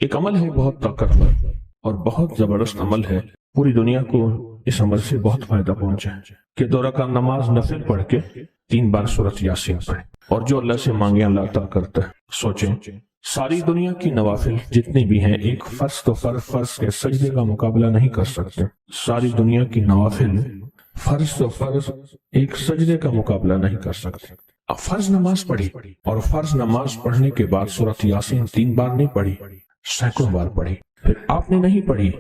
ایک عمل ہے بہت طاقتور اور بہت زبردست عمل ہے، پوری دنیا کو اس عمل سے بہت فائدہ پہنچا ہے کہ 2 رکعت نماز نفل پڑھ کے 3 بار سورۃ یاسین پڑھے، اور جو اللہ سے مانگے اللہ عطا کرتا ہے۔ سوچیں، ساری دنیا کی نوافل جتنی بھی ہیں ایک فرض تو فرض کے سجدے کا مقابلہ نہیں کر سکتے۔ ساری دنیا کی نوافل فرض تو فرض ایک سجدے کا مقابلہ نہیں کر سکتے۔ اب فرض نماز پڑھی، اور فرض نماز پڑھنے کے بعد سورۃ یاسین 3 بار نہیں پڑھی، سینکڑوں بار پڑھی۔ پھر آپ نے نہیں پڑھی،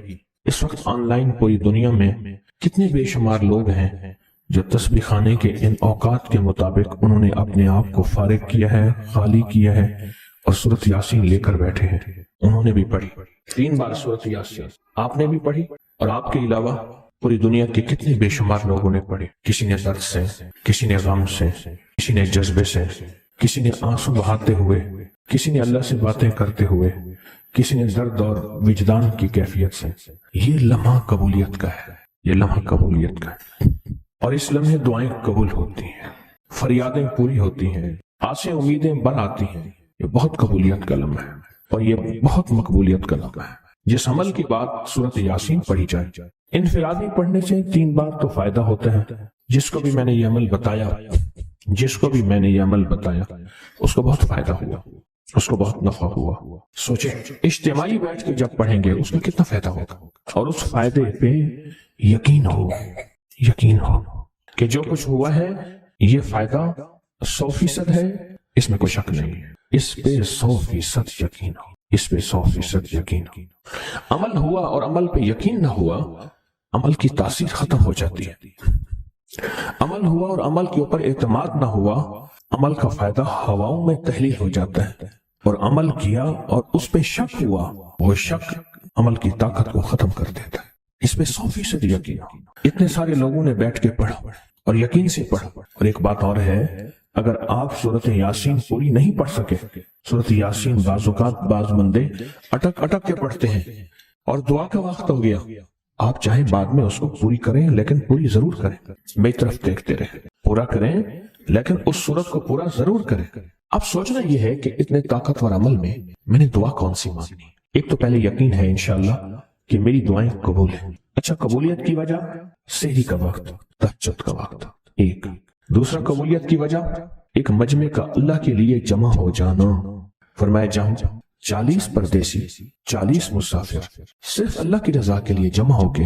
اس وقت آن لائن پوری دنیا میں کتنے بے شمار لوگ ہیں جو تسبیح خانے کے ان اوقات کے مطابق انہوں نے اپنے آپ کو فارغ کیا ہے، خالی کیا ہے، اور سورۃ یاسین لے کر بیٹھے ہیں۔ انہوں نے بھی پڑھی 3 بار سورۃ یاسین، آپ نے بھی پڑھی، اور آپ کے علاوہ پوری دنیا کے کتنے بے شمار لوگوں نے پڑھی۔ کسی نے درد سے، کسی نے غم سے، کسی نے جذبے سے، کسی نے آنسو بہاتے ہوئے، کسی نے اللہ سے باتیں کرتے ہوئے، کسی نے درد اور وجدان کی کیفیت سے۔ یہ لمحہ قبولیت کا ہے، یہ لمحہ قبولیت کا ہے، اور اس لمحے دعائیں قبول ہوتی ہیں، فریادیں پوری ہوتی ہیں، آسیں امیدیں بر آتی ہیں۔ یہ بہت قبولیت کا لمحہ ہے، اور یہ بہت مقبولیت کا لمحہ ہے۔ جس عمل کی بات سورۃ یاسین پڑھی جائے، انفرادی پڑھنے سے 3 بار تو فائدہ ہوتا ہے۔ جس کو بھی میں نے یہ عمل بتایا، اس کو بہت فائدہ ہوا، اس کو بہت نفع ہوا۔ سوچیں، اجتماعی بیٹھ کے جب پڑھیں گے اس میں کتنا فائدہ ہوگا، اور اس فائدے پہ یقین ہو کہ جو کچھ ہوا ہے یہ فائدہ 100% ہے، اس میں کوئی شک نہیں ہے، اس پہ 100% یقین ہو، اس پہ 100% یقین ہو۔ عمل ہوا اور عمل پہ یقین نہ ہوا، عمل کی تاثیر ختم ہو جاتی ہے۔ عمل ہوا اور عمل کے اوپر اعتماد نہ ہوا، عمل کا فائدہ ہواؤں میں تحلیل ہو جاتا ہے، اور عمل کیا اور اس پہ شک ہوا، وہ شک عمل کی طاقت کو ختم کر دیتا ہے۔ اس پہ 100% یقین ہو۔ اتنے سارے لوگوں نے بیٹھ کے پڑھا اور یقین سے پڑھا۔ اور ایک بات اور ہے، اگر آپ سورۃ یاسین پوری نہیں پڑھ سکے، سورۃ یاسین بعض اوقات بعض بندے اٹک کے پڑھتے ہیں، اور دعا کا وقت ہو گیا، آپ چاہے بعد میں اس کو پوری کریں لیکن پوری ضرور کریں، میری طرف دیکھتے رہیں، پورا کریں لیکن اس سورت کو پورا ضرور کریں۔ اب سوچنا یہ ہے کہ اتنے طاقتور عمل میں نے دعا کون سی مانگنی؟ ایک تو پہلے یقین ہے انشاءاللہ کہ میری دعائیں قبول ہیں۔ اچھا، قبولیت کی وجہ سحری کا وقت، تہجد کا وقت، ایک۔ دوسرا قبولیت کی وجہ ایک مجمع کا اللہ کے لیے جمع ہو جانا۔ فرمایا جاؤں 40 پردیسی، 40 مسافر صرف اللہ کی رضا کے لیے جمع ہو کے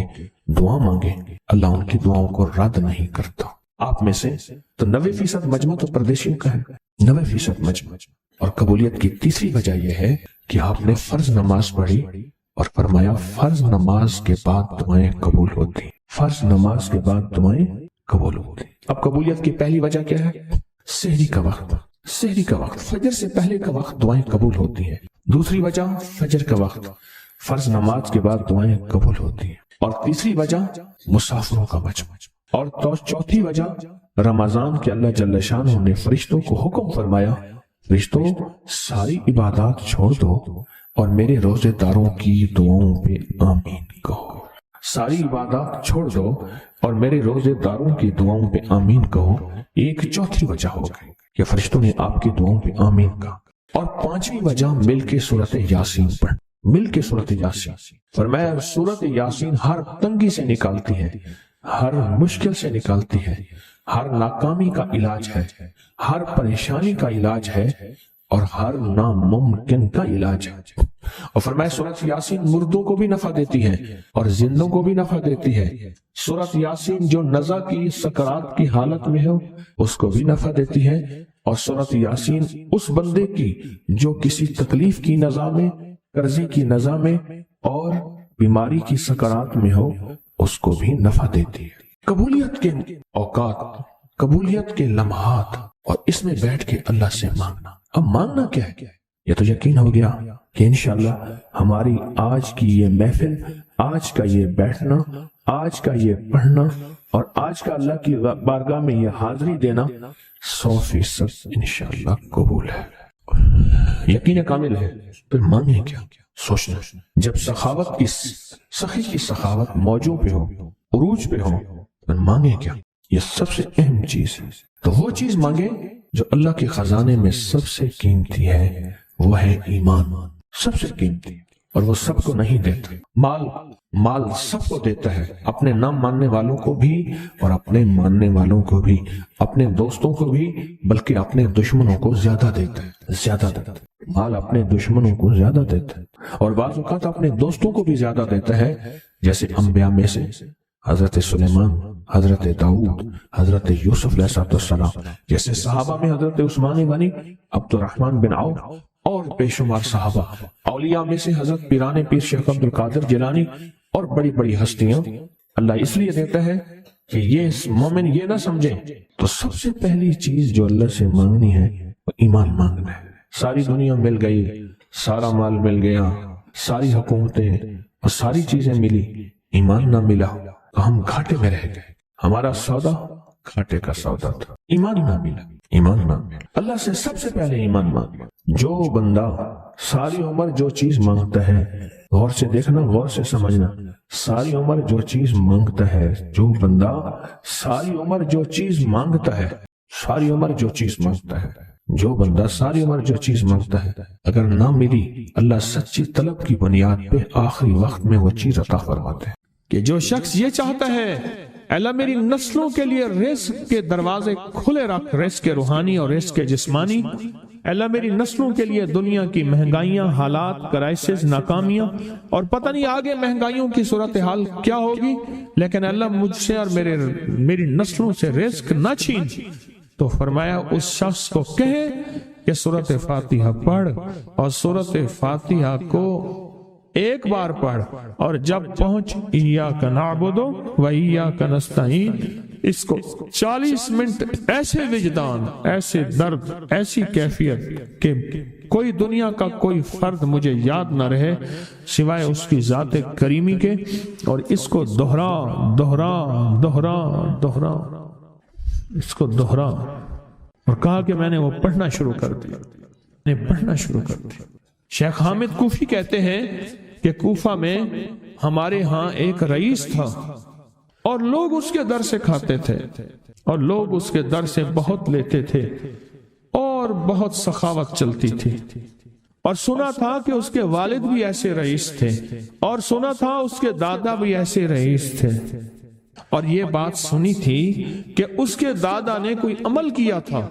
دعا مانگے، اللہ ان کی دعاؤں کو رد نہیں کرتا۔ آپ میں سے تو 90% مجمع تو پردیشیوں کا ہے، 90% مجمع۔ اور قبولیت کی تیسری وجہ یہ ہے کہ آپ نے فرض نماز پڑھی، اور فرمایا فرض نماز کے بعد دعائیں قبول ہوتی، فرض نماز کے بعد دعائیں قبول ہوتی۔ اب قبولیت کی پہلی وجہ کیا ہے؟ سحری کا وقت، سحری کا وقت، فجر سے پہلے کا وقت دعائیں قبول ہوتی ہیں۔ دوسری وجہ فجر کا وقت، فرض نماز کے بعد دعائیں قبول ہوتی ہیں۔ اور تیسری وجہ مسافروں کا مجمع، اور چوتھی وجہ رمضان کے اللہ جل شانہ نے فرشتوں کو حکم فرمایا، فرشتوں ساری عبادات چھوڑ دو اور میرے روزے داروں کی دعاؤں پہ آمین کہو۔ ساری عبادات چھوڑ دو اور میرے روزے داروں کی دعاؤں پہ آمین کہو۔ ایک چوتھی وجہ ہو گئی کہ فرشتوں نے آپ کی دعاؤں پہ آمین کہا۔ اور پانچویں وجہ مل کے سورۃ یاسین پڑھ، مل کے سورۃ یاسین۔ فرمایا سورۃ یاسین ہر تنگی سے نکالتی ہے، ہر مشکل سے نکالتی ہے، ہر ناکامی کا علاج ہے، ہر پریشانی کا علاج ہے، اور ہر ناممکن کا علاج ہے۔ اور فرمایا سورۃ یاسین مردوں کو بھی نفع دیتی ہے اور زندوں کو بھی نفع دیتی ہے۔ سورۃ یاسین جو نزع کی سکرات کی حالت میں ہو اس کو بھی نفع دیتی ہے، اور سورۃ یاسین اس بندے کی جو کسی تکلیف کی نزع میں، قرضے کی نزع میں اور بیماری کی سکرات میں ہو اس کو بھی نفع دیتی ہے۔ قبولیت کے اوقات، قبولیت کے لمحات، اور اس میں بیٹھ کے اللہ سے مانگنا۔ اب مانگنا کیا ہے؟ یہ تو یقین ہو گیا کہ انشاءاللہ ہماری آج کی یہ محفل، آج کا یہ بیٹھنا، آج کا یہ پڑھنا، اور آج کا اللہ کی بارگاہ میں یہ حاضری دینا 100% انشاءاللہ قبول ہے، یقین کامل ہے۔ پھر مانگیں کیا؟ سوچنا، جب سخاوت کی، سخی کی سخاوت موجوں پہ ہو، عروج پہ ہو، پھر مانگیں کیا؟ یہ سب سے اہم چیز ہے۔ تو وہ چیز مانگے جو اللہ کے خزانے میں سب سے قیمتی ہے، وہ ہے ایمان، سب سے قیمتی۔ اور وہ سب کو نہیں دیتا۔ مال سب کو دیتا ہے، اپنے نہ ماننے والوں کو بھی اور اپنے ماننے والوں کو بھی، اپنے دوستوں کو بھی، بلکہ اپنے دشمنوں کو زیادہ دیتا ہے، زیادہ دیتا ہے۔ مال اپنے دشمنوں کو زیادہ دیتا ہے اور بعض اوقات اپنے دوستوں کو بھی زیادہ دیتا ہے، جیسے انبیاء میں سے حضرت سلیمان، حضرت داؤد، حضرت یوسف علیہ السلام، جیسے صحابہ میں حضرت عثمان غنی، عبد الرحمن بن عوف اور بے شمار صحابہ، اولیاء میں سے حضرت پیران پیر شیخ عبد القادر جیلانی اور بڑی بڑی ہستیاں۔ اللہ اس لیے دیتا ہے کہ یہ مومن یہ نہ سمجھے، تو سب سے پہلی چیز جو اللہ سے مانگنی ہے وہ ایمان مانگنا ہے۔ ساری دنیا مل گئی، سارا مال مل گیا، ساری حکومتیں اور ساری چیزیں ملی، ایمان نہ ملا تو ہم گھاٹے میں رہ گئے۔ ہمارا سودا گھاٹے کا سودا تھا، ایمان نہ ملا، ایمان نہ ملا۔ اللہ سے سب سے پہلے ایمان مانگنا۔ جو بندہ ساری عمر جو چیز مانگتا ہے، غور سے دیکھنا، غور سے سمجھنا، ساری عمر جو چیز مانگتا ہے، جو بندہ ساری عمر جو چیز مانگتا ہے، ساری عمر جو چیز مانگتا ہے، جو بندہ ساری عمر جو چیز مانگتا ہے، اگر نہ ملی، اللہ سچی طلب کی بنیاد پہ آخری وقت میں وہ چیز عطا فرماتے ہیں۔ کہ جو شخص یہ چاہتا ہے اللہ میری نسلوں کے لیے رزق کے دروازے کھلے رکھ، رزق کے روحانی اور رزق کے جسمانی، اللہ میری نسلوں کے لیے دنیا کی مہنگائیاں، حالات، کرائسس، ناکامیاں اور پتہ نہیں آگے مہنگائیوں کی صورتحال کیا ہوگی، لیکن اللہ مجھ سے اور میری نسلوں سے رزق نہ چھین، تو فرمایا اس شخص کو کہے کہ سورۃ فاتحہ پڑھ، اور سورۃ فاتحہ کو ایک بار پڑھ، اور جب پہنچ ایاک نعبد و ایاک نستعین، اس کو 40 منٹ ایسے وجدان، ایسے درد، ایسی کیفیت کہ کوئی دنیا کا کوئی فرد مجھے یاد نہ رہے سوائے اس کی ذات کریمی کے، اور اس کو دہرا دہرا دہرا دہرا، اس کو دہرا، اور کہا کہ میں نے وہ پڑھنا شروع کر دیا، میں نے پڑھنا شروع کر دیا۔ شیخ حامد کوفی کہتے ہیں کہ کوفہ میں ہمارے ہاں ایک رئیس تھا، اور لوگ اس کے در سے کھاتے تھے، اور لوگ اس کے در سے بہت لیتے تھے، اور بہت سخاوت چلتی تھی، اور سنا تھا کہ اس کے والد بھی ایسے رئیس تھے، اور سنا تھا اس کے دادا بھی ایسے رئیس تھے، اور یہ بات سنی تھی کہ اس کے دادا نے کوئی عمل کیا تھا،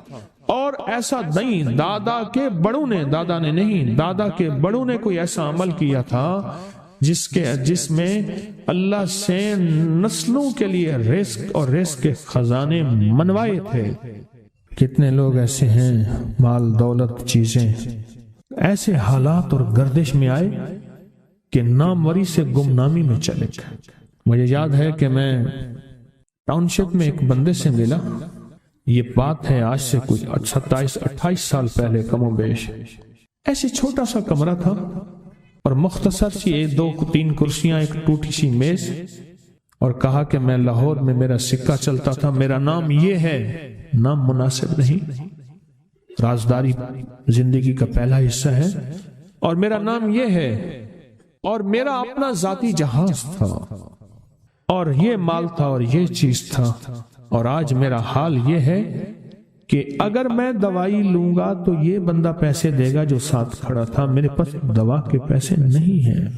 اور ایسا نہیں، دادا کے بڑوں نے، دادا نے نہیں، دادا کے بڑوں نے کوئی ایسا عمل کیا تھا جس میں اللہ سے نسلوں کے لیے رزق اور رزق کے خزانے منوائے تھے۔ کتنے لوگ ایسے ہیں، مال دولت چیزیں، ایسے حالات اور گردش میں آئے کہ ناموری سے گمنامی میں چلے گئے۔ مجھے یاد ہے کہ میں ٹاؤن شپ میں ایک بندے سے ملا، یہ بات ہے آج سے کوئی 27-28 سال پہلے کم و بیش، ایسے چھوٹا سا کمرہ تھا اور مختصر سی 2-3 کرسیاں، ایک ٹوٹی سی میز، اور کہا کہ میں لاہور میں میرا سکہ چلتا تھا، میرا نام یہ ہے، نام مناسب نہیں، رازداری زندگی کا پہلا حصہ ہے، اور میرا نام یہ ہے، اور میرا اپنا ذاتی جہاز تھا، اور یہ مال تھا، اور یہ چیز تھا، اور آج میرا حال یہ ہے کہ اگر میں دوائی لوں گا تو یہ بندہ پیسے دے گا جو ساتھ کھڑا تھا، میرے پاس دوا کے پیسے نہیں ہیں۔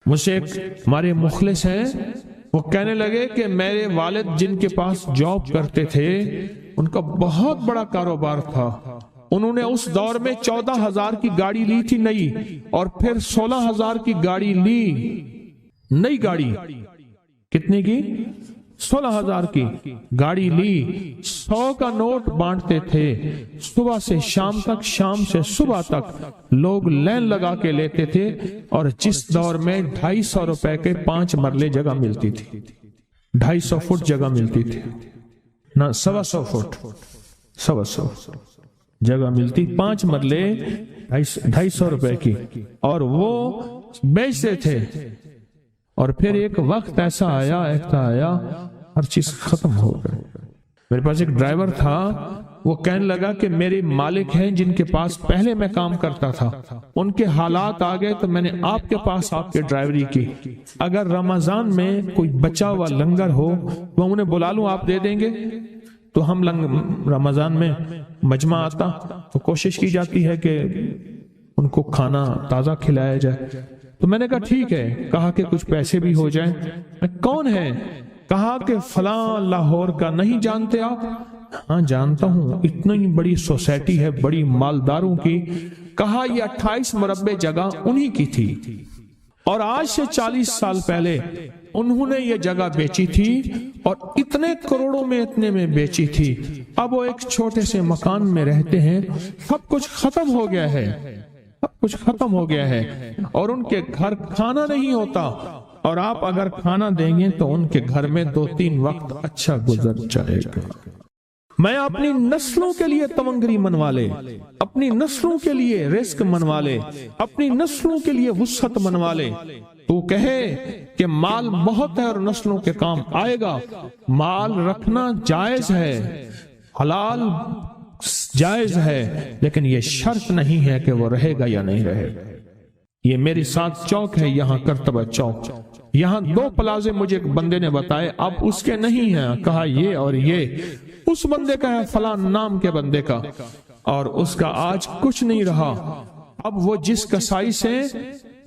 مجھ سے ایک ہمارے مخلص ہیں، وہ کہنے لگے کہ میرے والد جن کے پاس جاب کرتے تھے، ان کا بہت بڑا کاروبار تھا، انہوں نے اس دور میں 14,000 کی گاڑی لی تھی نئی، اور پھر 16,000 کی گاڑی لی، نئی گاڑی، کتنے کی؟ 16,000 کی گاڑی لی، 100 کا نوٹ بانٹتے تھے، صبح سے شام تک، شام سے صبح تک لوگ لین لگا کے لیتے تھے، اور جس دور میں 250 روپے کے 5 مرلے جگہ ملتی تھی، 250 فٹ جگہ ملتی تھی، نہ 125 فٹ، 125 جگہ ملتی، 5 مرلے 250 روپے کی، اور وہ بیچتے تھے۔ اور پھر ایک وقت ایسا آیا ہر چیز ختم ہو گئی۔ میرے پاس ایک ڈرائیور تھا، وہ کہنے لگا کہ میرے مالک ہیں جن کے پاس پہلے میں کام کرتا تھا، ان کے حالات آ گئے تو میں نے آپ کے پاس آپ کے ڈرائیوری کی، اگر رمضان میں کوئی بچا ہوا لنگر ہو تو انہیں بلا لوں، آپ دے دیں گے؟ تو ہم رمضان میں مجمع آتا تو کوشش کی جاتی ہے کہ ان کو کھانا تازہ کھلایا جائے، تو میں نے کہا ٹھیک ہے، کہا کہ کچھ پیسے بھی ہو جائیں۔ کون ہے؟ کہا کہ فلاں لاہور کا، نہیں جانتے آپ؟ ہاں جانتا ہوں، اتنی بڑی سوسائٹی ہے بڑی مالداروں کی۔ کہا یہ 28 مربع جگہ انہی کی تھی، اور آج سے 40 سال پہلے انہوں نے یہ جگہ بیچی تھی، اور اتنے کروڑوں میں اتنے میں بیچی تھی۔ اب وہ ایک چھوٹے سے مکان میں رہتے ہیں، سب کچھ ختم ہو گیا ہے، سب کچھ ختم ہو گیا ہے، اور ان کے گھر کھانا نہیں ہوتا، اور آپ اگر کھانا دیں گے تو ان کے گھر میں 2-3 وقت اچھا گزر جائے گا۔ میں اپنی نسلوں کے لیے تونگری منوا لے، اپنی نسلوں کے لیے رزق منوا لے، اپنی نسلوں کے لیے وسعت منوا لے۔ تو کہے کہ مال بہت ہے اور نسلوں کے کام آئے گا، مال رکھنا جائز ہے، حلال جائز ہے، لیکن یہ شرط نہیں ہے کہ وہ رہے گا یا نہیں رہے گا۔ یہ میری ساتھ چوک ہے، یہاں کرتبہ چوک، یہاں 2 پلازے مجھے ایک بندے نے بتائے، اب اس کے نہیں ہیں۔ کہا یہ اور یہ اس بندے کا ہے، فلاں نام کے بندے کا، اور اس کا آج کچھ نہیں رہا۔ اب وہ جس کسائی سے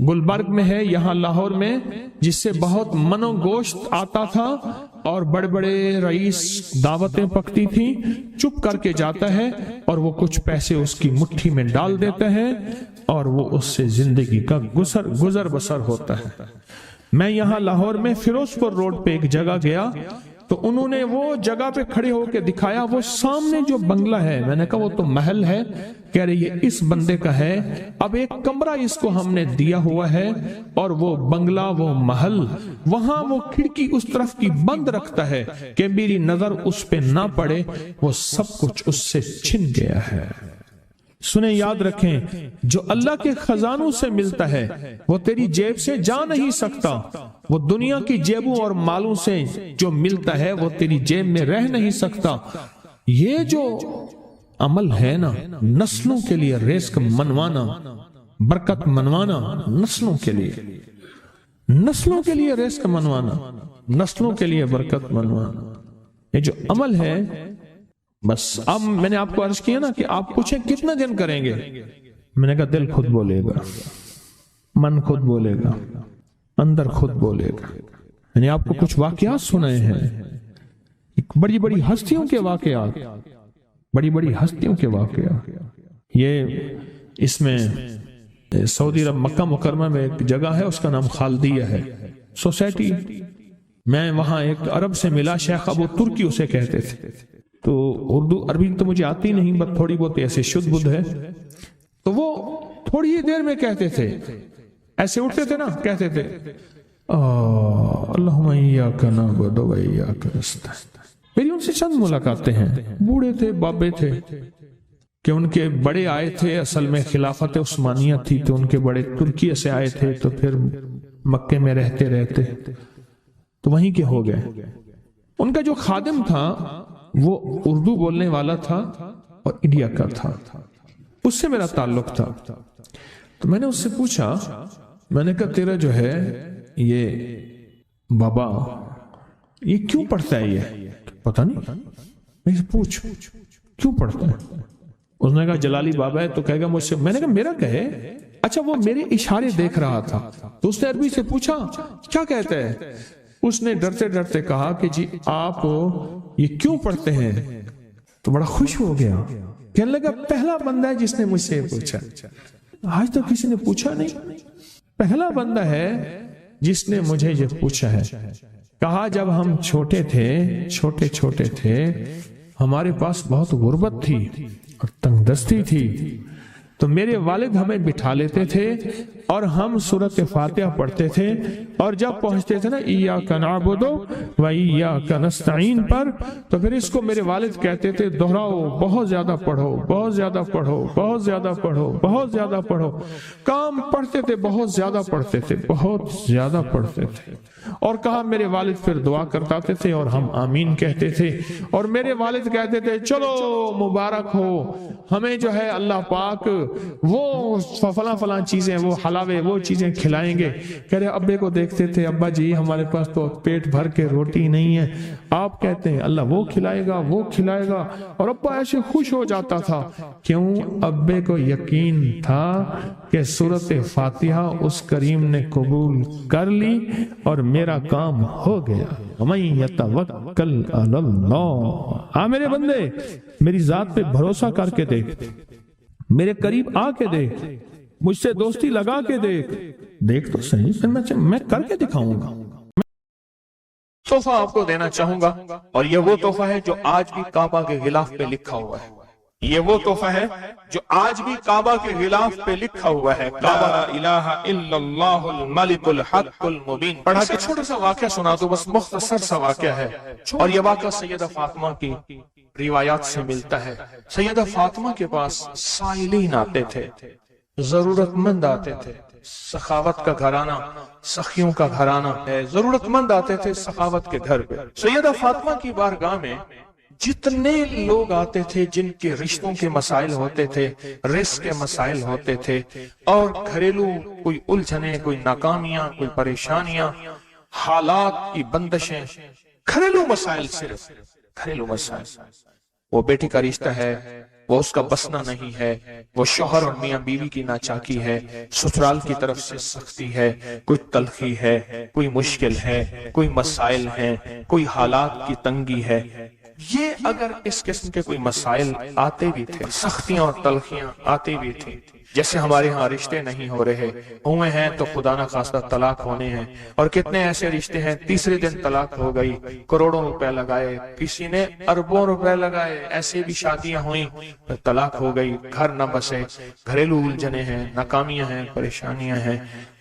گلبرگ میں ہے، یہاں لاہور میں، جس سے بہت منو گوشت آتا تھا اور بڑے بڑے رئیس دعوتیں پکتی تھی، چپ کر کے جاتا ہے اور وہ کچھ پیسے اس کی مٹھی میں ڈال دیتا ہے اور وہ اس سے زندگی کا گزر بسر ہوتا ہے۔ میں یہاں لاہور میں فیروز پور روڈ پہ ایک جگہ گیا تو انہوں نے وہ جگہ پہ کھڑے ہو کے دکھایا، وہ سامنے جو بنگلہ ہے، میں نے کہا وہ تو محل ہے، کہہ رہے یہ اس بندے کا ہے، اب ایک کمرہ اس کو ہم نے دیا ہوا ہے، اور وہ بنگلہ وہ محل وہاں وہ کھڑکی اس طرف کی بند رکھتا ہے کہ میری نظر اس پہ نہ پڑے، وہ سب کچھ اس سے چھن گیا ہے۔ سنیں، یاد رکھیں، جو اللہ کے خزانوں سے ملتا ہے وہ تیری جیب سے جا نہیں سکتا، وہ دنیا کی جیبوں اور مالوں سے جو ملتا ہے وہ تیری جیب میں رہ نہیں سکتا۔ یہ جو عمل ہے نا، نسلوں کے لیے رزق منوانا، برکت منوانا، نسلوں کے لیے رزق منوانا، نسلوں کے لیے برکت منوانا، یہ جو عمل ہے، بس اب میں نے آپ کو عرض کیا نا کہ آپ پوچھیں کتنا دن کریں گے، میں نے کہا دل خود بولے گا، من خود بولے گا، اندر خود بولے گا۔ میں نے آپ کو کچھ واقعات سنائے ہیں، بڑی بڑی ہستیوں کے واقعات، بڑی بڑی ہستیوں کے واقعات۔ یہ اس میں سعودی عرب مکہ مکرمہ میں ایک جگہ ہے، اس کا نام خالدیہ ہے سوسائٹی۔ میں وہاں ایک عرب سے ملا، شیخ ابو ترکی اسے کہتے تھے، تو اردو عربی تو مجھے آتی نہیں، بس تھوڑی بہت ایسے شدھ بدھ ہے، تو وہ تھوڑی ہی دیر میں کہتے تھے، ایسے اٹھتے تھے نا، کہتے تھے اللہم ایاک نعبد و ایاک نستعین۔ میری ان سے چند ملاقاتیں ہیں، بوڑھے تھے، بابے تھے، کہ ان کے بڑے آئے تھے، اصل میں خلافت عثمانیہ تھی تو ان کے بڑے ترکیہ سے آئے تھے، تو پھر مکے میں رہتے تو وہیں کے ہو گئے۔ ان کا جو خادم تھا وہ اردو بولنے والا تھا اور انڈیا کا تھا، اس سے میرا تعلق تھا۔ تو میں نے اس سے پوچھا، میں نے کہا تیرا جو ہے یہ بابا یہ کیوں پڑھتا ہے؟ یہ پتہ نہیں، میں سے پوچھ کیوں پڑھتا ہے؟ اس نے کہا جلالی بابا ہے تو کہے گا مجھ سے۔ میں نے کہا میرا کہے؟ اچھا، وہ میرے اشارے دیکھ رہا تھا، تو اس نے عربی سے پوچھا کیا کہتا ہے؟ اس نے ڈرتے ڈرتے کہا کہ جی آپ یہ کیوں پڑھتے ہیں؟ تو بڑا خوش ہو گیا، کہنے لگا پہلا بندہ ہے جس نے مجھ سے پوچھا، آج تو کسی نے پوچھا نہیں، پہلا بندہ ہے جس نے مجھے یہ پوچھا ہے۔ کہا جب ہم چھوٹے تھے ہمارے پاس بہت غربت تھی اور تنگ دستی تھی، تو میرے والد ہمیں بٹھا لیتے تھے اور ہم سورۃ فاتحہ پڑھتے تھے، اور جب پہنچتے تھے نا ایاک نعبد و ایاک نستعین پر، تو پھر اس کو میرے والد کہتے تھے دہراؤ، بہت زیادہ پڑھو، بہت زیادہ پڑھو، بہت زیادہ پڑھو، بہت زیادہ پڑھو۔ کام پڑھتے تھے، بہت زیادہ پڑھتے تھے، بہت زیادہ پڑھتے تھے، اور کہا میرے والد پھر دعا کرتاتے تھے اور ہم آمین کہتے تھے، اور میرے والد کہتے تھے چلو مبارک ہو، ہمیں جو ہے اللہ پاک وہ فلاں فلاں چیزیں، وہ حلاوے، وہ چیزیں کھلائیں گے۔ کہہ رہے ابے کو دیکھتے تھے، ابا جی ہمارے پاس تو پیٹ بھر کے روٹی نہیں ہے، آپ کہتے ہیں اللہ وہ کھلائے گا، وہ کھلائے گا، اور ابا ایسے خوش ہو جاتا تھا۔ کیوں؟ ابے کو یقین تھا کہ سورۃ فاتحہ اس کریم نے قبول کر لی اور میرا کام ہو گیا۔ وَمَن يَتَوَکَّلْ عَلَى اللَّهِ۔ ہاں میرے بندے، میری ذات پہ بھروسہ کر کے دیکھ، میرے قریب آ کے دیکھ، مجھ سے دوستی لگا کے دیکھ تو صحیح، پھر میں کر کے دکھاؤں گا۔ تحفہ آپ کو دینا چاہوں گا، اور یہ وہ تحفہ ہے جو آج بھی کعبہ کے غلاف پہ لکھا ہوا ہے۔ یہ وہ تحفہ ہے جو آج بھی کعبہ کے غلاف پہ لکھا ہوا ہے، لا الہ الا اللہ الملک الحق المبین۔ پڑھا کہ چھوٹا سا واقعہ سنا دو، بس مختصر سا واقعہ ہے، اور یہ واقعہ سیدہ فاطمہ کی روایات سے ملتا ہے۔ سیدہ فاطمہ کے پاس سائلین آتے تھے، ضرورت مند آتے تھے، سخاوت کا گھرانہ، سخیوں کا گھرانہ ہے، ضرورت مند آتے تھے سخاوت کے گھر پہ۔ سیدہ فاطمہ کی بارگاہ میں جتنے لوگ آتے تھے جن کے رشتوں کے مسائل ہوتے تھے، رزق کے مسائل ہوتے تھے، اور گھریلو کوئی الجھنیں، کوئی ناکامیاں، کوئی پریشانیاں، حالات کی بندشیں، گھریلو مسائل، صرف گھریلو مسائل، وہ بیٹی کا رشتہ ہے، وہ اس کا بسنا نہیں ہے، وہ شوہر اور میاں بیوی کی ناچاکی ہے، سسرال کی طرف سے سختی ہے، کوئی تلخی ہے، کوئی مشکل ہے، کوئی مسائل ہیں، کوئی حالات کی تنگی ہے۔ یہ اگر اس قسم کے کوئی مسائل آتے بھی تھے، سختیاں اور تلخیاں آتی بھی تھی، جیسے ہمارے ہاں رشتے نہیں ہو رہے، ہوئے ہیں تو خدا نہ خواستہ طلاق ہونے ہیں، اور کتنے ایسے رشتے ہیں تیسرے دن طلاق ہو گئی، کروڑوں روپے لگائے، کسی نے اربوں روپے لگائے، ایسے بھی شادیاں ہوئیں، طلاق ہو گئی، گھر نہ بسے، گھریلو الجھنیں ہیں، ناکامیاں ہیں، پریشانیاں ہیں،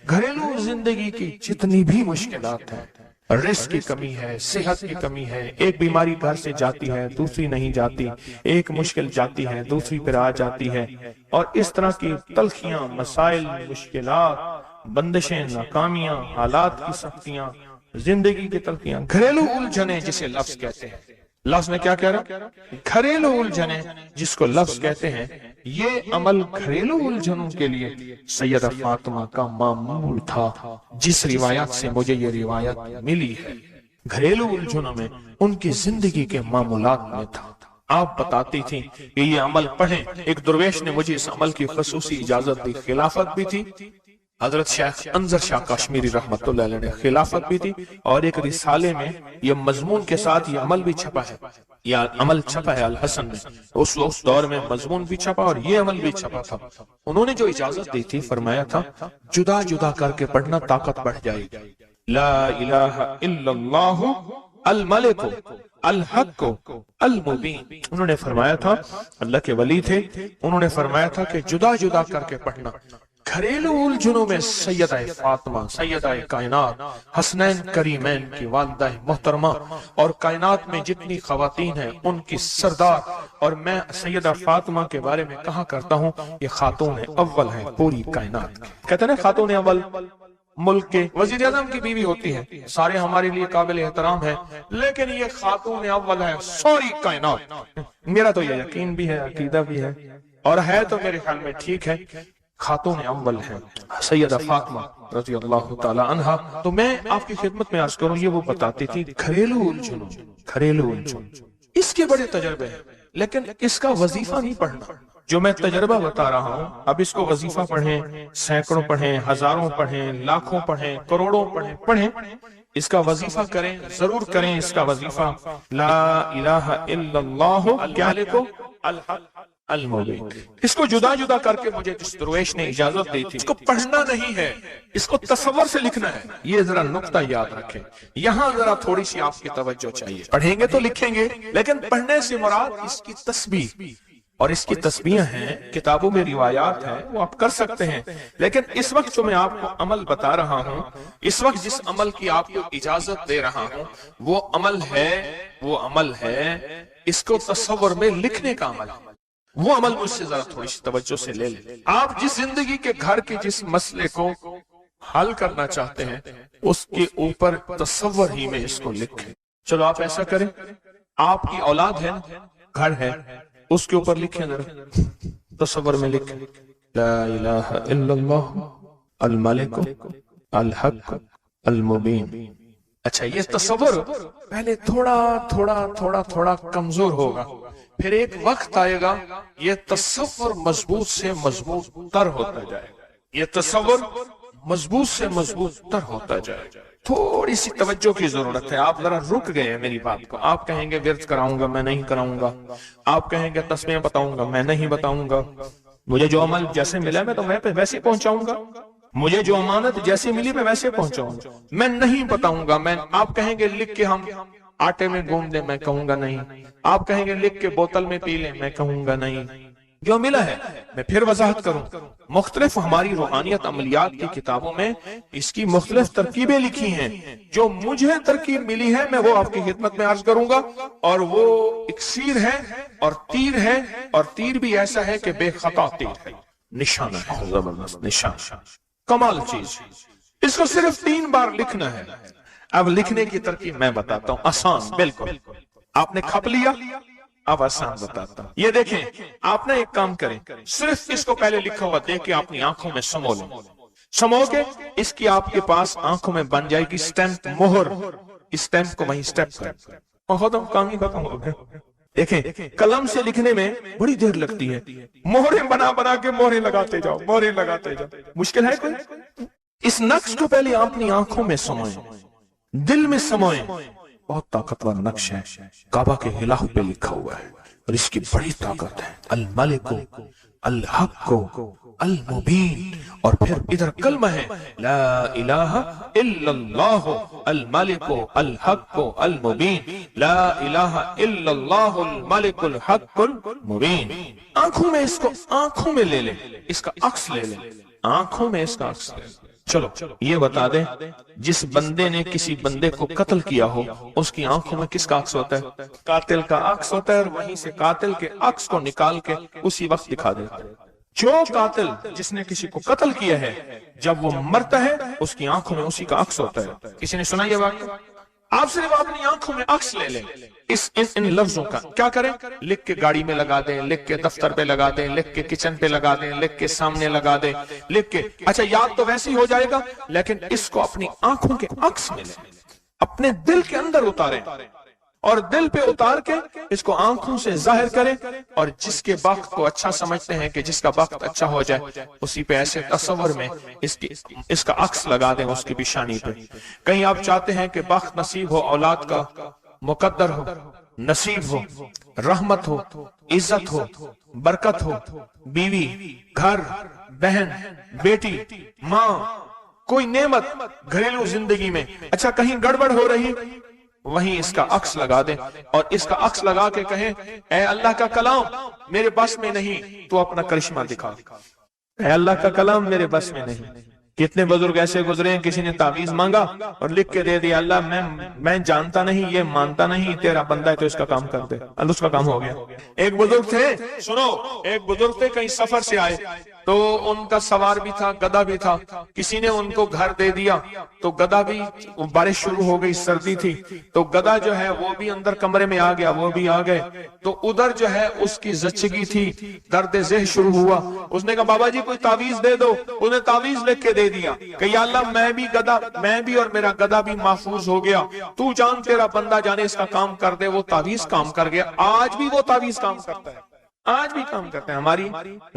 گھریلو زندگی کی جتنی بھی مشکلات ہیں، رزق کی کمی ہے، صحت کی کمی ہے، ایک بیماری گھر سے جاتی ہے دوسری نہیں جاتی، ایک مشکل جاتی ہے دوسری پھر آ جاتی ہے، اور اس طرح کی تلخیاں، مسائل، مشکلات، بندشیں، ناکامیاں، حالات کی سختیاں، زندگی کی تلخیاں، گھریلو الجھنیں جسے لفظ کہتے ہیں۔ لفظ میں کیا کہہ رہا؟ گھریلو الجھنیں جس کو لفظ کہتے ہیں۔ یہ عمل گھریلو الجھنوں کے لیے سیدہ فاطمہ کا معمول تھا، جس روایت سے مجھے یہ روایت ملی ہے، گھریلو الجھنوں میں ان کی زندگی کے معمولات میں تھا۔ آپ بتاتی تھیں کہ یہ عمل پڑھیں۔ ایک درویش نے مجھے اس عمل کی خصوصی اجازت دی، خلافت بھی تھی، حضرت شیخ انظر شاہ کشمیری رحمت اللہ علیہ نے خلافت بھی تھی، اور ایک رسالے میں یہ مضمون کے ساتھ یہ عمل بھی چھپا ہے، یہ عمل چھپا ہے الحسن میں، اس دور میں مضمون بھی چھپا اور یہ عمل بھی چھپا تھا۔ انہوں نے جو اجازت دی تھی، فرمایا تھا جدا جدا کر کے پڑھنا طاقت بڑھ جائے گی۔ لا الہ الا اللہ الملک الحق المبین۔ انہوں نے فرمایا تھا، اللہ کے ولی تھے، انہوں نے فرمایا تھا کہ جدا جدا کر کے پڑھنا۔ گھریلو الجھنوں میں سیدہ فاطمہ، سیدہ کائنات، حسنین کریمین کی والدہ محترمہ، اور کائنات میں جتنی خواتین ہیں ان کی سردار، اور میں سیدہ فاطمہ کے بارے میں کہا کرتا ہوں یہ خاتون اول ہے پوری کائنات۔ کہتے ہیں خاتون اول ملک کے وزیر اعظم کی بیوی ہوتی ہے، سارے ہمارے لیے قابل احترام ہے، لیکن یہ خاتون اول ہے ساری کائنات۔ میرا تو یہ یقین بھی ہے، عقیدہ بھی ہے، اور ہے تو میرے خیال میں ٹھیک ہے، خاتون اول ہے سیدہ فاطمہ رضی اللہ تعالی عنہا۔ تو میں آپ کی خدمت میں عرض کروں، یہ وہ بتاتی تھی گھریلو الجھنوں، گھریلو الجھن، اس کے بڑے تجربے ہیں، لیکن اس کا وظیفہ نہیں پڑھنا۔ جو میں تجربہ بتا رہا ہوں، اب اس کو وظیفہ پڑھیں، سینکڑوں پڑھیں، ہزاروں پڑھیں، لاکھوں پڑھیں، کروڑوں پڑھیں، اس کا وظیفہ کریں، ضرور کریں اس کا وظیفہ۔ لا الہ الا اللہ کیا لکھو؟ الحق المبین۔ اس کو جدا جدا کر کے مجھے جس درویش نے اجازت دی تھی، اس کو پڑھنا نہیں ہے، اس کو تصور سے لکھنا ہے۔ یہ ذرا نقطہ یاد رکھیں، یہاں ذرا تھوڑی سی آپ کی توجہ چاہیے۔ پڑھیں گے تو لکھیں گے، لیکن پڑھنے سے مراد اس کی تسبیح، اور اس کی تسبیح ہیں، کتابوں میں روایات ہیں، وہ آپ کر سکتے ہیں، لیکن اس وقت جو میں آپ کو عمل بتا رہا ہوں، اس وقت جس عمل کی آپ کو اجازت دے رہا ہوں، وہ عمل ہے اس کو تصور میں لکھنے کا عمل۔ وہ عمل مجھ سے ذرا تھوڑی سی توجہ سے لے لیں۔ آپ جس زندگی کے گھر کے جس مسئلے کو حل کرنا چاہتے ہیں، اس کے اوپر تصور ہی میں اس کو لکھیں۔ چلو آپ ایسا کریں، آپ کی اولاد ہے، گھر ہے، اس کے اوپر لکھیں، ذرا تصور میں لکھیں۔ لا الہ الا اللہ الملک الحق المبین۔ اچھا یہ تصور پہلے تھوڑا کمزور ہوگا، پھر ایک وقت آئے گا یہ تصور مضبوط سے مضبوط تر ہوتا جائے گا، یہ تصور مضبوط سے مضبوط تر ہوتا جائے گا۔ تھوڑی سی توجہ کی ضرورت ہے، آپ ذرا رک گئے ہیں میری بات کو۔ آپ کہیں گے ورد کراؤں گا، میں نہیں کراؤں گا، آپ کہیں گے تسبیح بتاؤں گا، میں نہیں بتاؤں گا، مجھے جو عمل جیسے ملا میں تو میں پہ ویسے پہنچاؤں گا، مجھے جو امانت جیسے ملی میں ویسے پہنچاؤں گا، میں نہیں بتاؤں گا۔ آپ کہیں گے لکھ کے ہم آٹے میں گھوم دیں، میں کہوں گا نہیں۔ آپ کہیں گے لکھ کے بوتل میں پی لیں، میں کہوں گا نہیں۔ جو ملا ہے میں پھر وضاحت کروں، مختلف ہماری روحانیت عملیات کی کتابوں میں اس کی مختلف ترکیبیں لکھی ہیں، جو مجھے ترکیب ملی ہے میں وہ آپ کی خدمت میں عرض کروں گا، اور وہ اکسیر ہے اور تیر ہے، اور تیر بھی ایسا ہے کہ بے خطا تیر ہے، نشانہ ہے، زبردست نشانہ، کمال چیز۔ اس کو صرف 3 بار لکھنا ہے۔ اب لکھنے کی ترکیب میں بتاتا ہوں، آسان بالکل، آپ نے کھپ لیا، اب آسان بتاتا ہوں۔ یہ دیکھیں، آپ نے ایک کام کریں، صرف اس کو پہلے لکھا ہوا دیکھ کے اپنی آنکھوں میں سمو لیں، سمو کے اس کی آپ کے پاس آنکھوں میں بن جائے گی سٹیمپ، مہر، اس سٹیمپ کو وہیں سٹیپ کریں، بہت کام ہی ختم ہو گیا۔ دیکھیں قلم سے لکھنے میں بڑی دیر لگتی ہے، مہریں بنا کے مہریں لگاتے جاؤ، مہریں لگاتے جاؤ، مشکل ہے کوئی؟ اس نقش کو پہلے اپنی آنکھوں میں سموئیں، دل میں سموئیں۔ بہت طاقتور نقش ہے، کعبہ کے غلاف پہ لکھا ہوا ہے، اور اس کی بڑی طاقت ہے، الملک الحق المبین، اور پھر ادھر کلمہ ہے لا الہ الا اللہ الملک الحق المبین، لا الہ الا اللہ الملک الحق المبین۔ آنکھوں میں اس کو آنکھوں میں لے لیں، اس کا عکس لے لیں، آنکھوں میں اس کا عکس لے لیں۔ چلو یہ بتا دیں، جس بندے نے کسی بندے کو قتل کیا ہو اس کی آنکھوں میں کس کا عکس ہوتا ہے؟ قاتل کا عکس ہوتا ہے، اور وہیں سے قاتل کے عکس کو نکال کے اسی وقت دکھا دیتا ہے۔ جو قاتل جس نے کسی کو قتل کیا ہے جب وہ مرتا ہے اس کی آنکھوں میں اسی کا عکس ہوتا ہے۔ کسی نے سنا یہ واقعہ؟ آپ صرف اپنی آنکھوں میں عکس لے لیں ان لفظوں کا، کیا کریں؟ لکھ کے گاڑی میں لگا دیں، لکھ کے دفتر پہ لگا دیں، لکھ کے کچن پہ لگا دیں، لکھ کے سامنے لگا دیں، لکھ کے، اچھا یاد تو ویسے ہی ہو جائے گا، لیکن اس کو اپنی آنکھوں کے عکس میں لیں، اپنے دل کے اندر اتاریں، اور دل پہ اتار کے اس کو آنکھوں سے ظاہر کریں، اور جس کے وقت کو اچھا سمجھتے ہیں کہ جس کا وقت اچھا ہو جائے اسی پہ ایسے تصور میں اس کا عکس لگا دیں اس کی پیشانی پہ۔ کہیں آپ چاہتے ہیں کہ وقت نصیب ہو، اولاد کا مقدر ہو، نصیب ہو، رحمت ہو، عزت ہو، برکت ہو، بیوی، گھر، بہن، بیٹی، ماں، کوئی نعمت گھریلو زندگی میں، اچھا کہیں گڑبڑ ہو رہی، وہیں اس کا عکس لگا دیں، اور اس کا عکس لگا کے کہیں اے اللہ کا کلام میرے بس میں نہیں، تو اپنا کرشمہ دکھا۔ اے اللہ کا کلام میرے بس میں نہیں۔ کتنے بزرگ ایسے گزرے ہیں، کسی نے تعویذ مانگا اور لکھ کے دے دیا، اللہ میں جانتا نہیں، یہ مانتا نہیں، تیرا بندہ ہے تو اس کا کام کر دے، اللہ اس کا کام ہو گیا۔ ایک بزرگ تھے، سنو، ایک بزرگ تھے کہیں سفر سے آئے، تو ان کا سوار بھی تھا، گدھا بھی تھا، کسی نے ان کو گھر دے دیا، تو گدھا بھی، بارش شروع ہو گئی، سردی تھی، تو گدھا جو ہے وہ بھی اندر کمرے میں آ گیا، وہ بھی آ گئے، تو ادھر جو ہے اس کی زچگی تھی، درد ذہن شروع ہوا، اس نے کہا بابا جی کوئی تعویذ دے دو، انہیں تعویذ لکھ کے دے دیا کہ یا اللہ میں بھی اور میرا گدھا بھی محفوظ ہو گیا، تو جان تیرا بندہ جانے اس کا کام کر دے۔ وہ تعویذ کام کر گیا، آج بھی وہ تعویذ کام کرتا ہے، آج بھی کام کرتے ہیں۔ ہماری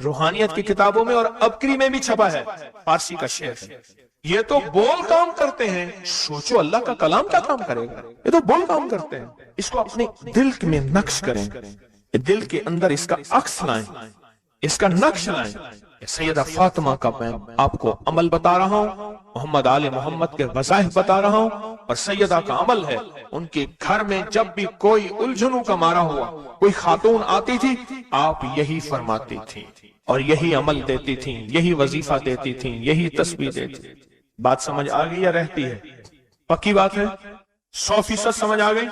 روحانیت کی کتابوں میں اور ابکری میں بھی چھپا ہے، فارسی کا شعر ہے۔ یہ تو بول کام کرتے ہیں، سوچو اللہ کا کلام کیا کام کرے گا، یہ تو بول کام کرتے ہیں۔ اس کو اپنے دل میں نقش کریں، دل کے اندر اس کا عکس لائیں، اس کا نقش لائیں۔ سیدہ فاطمہ کا میں آپ کو عمل بتا رہا ہوں، محمد آل محمد کے وظائف بتا رہا ہوں، اور سیدہ کا عمل ہے، ان کے گھر میں جب بھی کوئی الجھنوں کا مارا ہوا، کوئی خاتون آتی تھی، آپ یہی فرماتی تھی اور یہی عمل دیتی تھی، یہی وظیفہ دیتی تھی، یہی تسبیح دیتی تھی۔ بات سمجھ آ گئی یا رہتی ہے؟ پکی بات ہے، 100% سمجھ آ گئی۔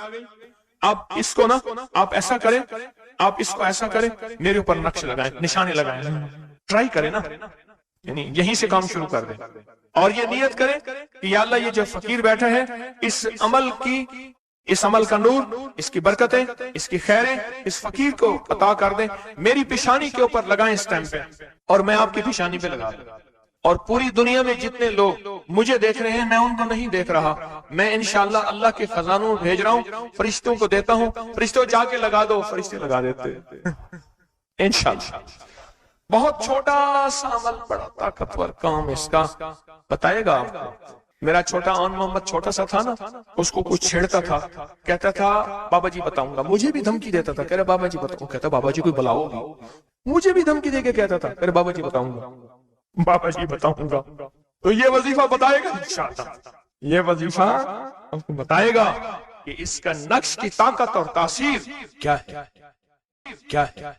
اب اس کو نا آپ ایسا کریں، آپ اس کو ایسا کریں، میرے اوپر نقش لگائیں، نشانے لگائیں، ٹرائی کریں نا، یعنی یہیں سے کام شروع کر دیں، اور یہ نیت کریں کہ یا اللہ یہ جو فقیر بیٹھا ہے، اس عمل کا نور، اس کی برکتیں، اس کی خیریں اس فقیر کو عطا کر دیں، میری پیشانی کے اوپر لگائیں اس ٹائم پہ، اور میں آپ کی پیشانی پہ لگا دوں، اور پوری دنیا میں جتنے لوگ مجھے دیکھ رہے ہیں میں ان کو نہیں دیکھ رہا، میں انشاءاللہ اللہ کے خزانوں بھیج رہا ہوں، فرشتوں کو دیتا ہوں، فرشتوں جا کے لگا دو، فرشتے لگا دیتے انشاءاللہ۔ بہت چھوٹا سا عمل، بڑا طاقتور کام اس کا بتائے گا آپ کو۔ میرا چھوٹا آن محمد چھوٹا سا تھا نا، اس کو کچھ چھیڑتا تھا، کہتا تھا بابا جی بتاؤں گا، مجھے بھی دھمکی دیتا تھا، کہہ رہے بابا جی بتاؤں، کہتا بابا جی کوئی بلاؤ گی، مجھے بھی دھمکی دے کے کہتا تھا، کہہ رہے بابا جی بتاؤں گا، بابا جی بتاؤں گا۔ تو یہ وظیفہ بتائے گا انشاءاللہ، یہ وظیفہ آپ کو بتائے گا کہ اس کا نقش کی طاقت اور تاثیر کیا ہے، کیا ہے۔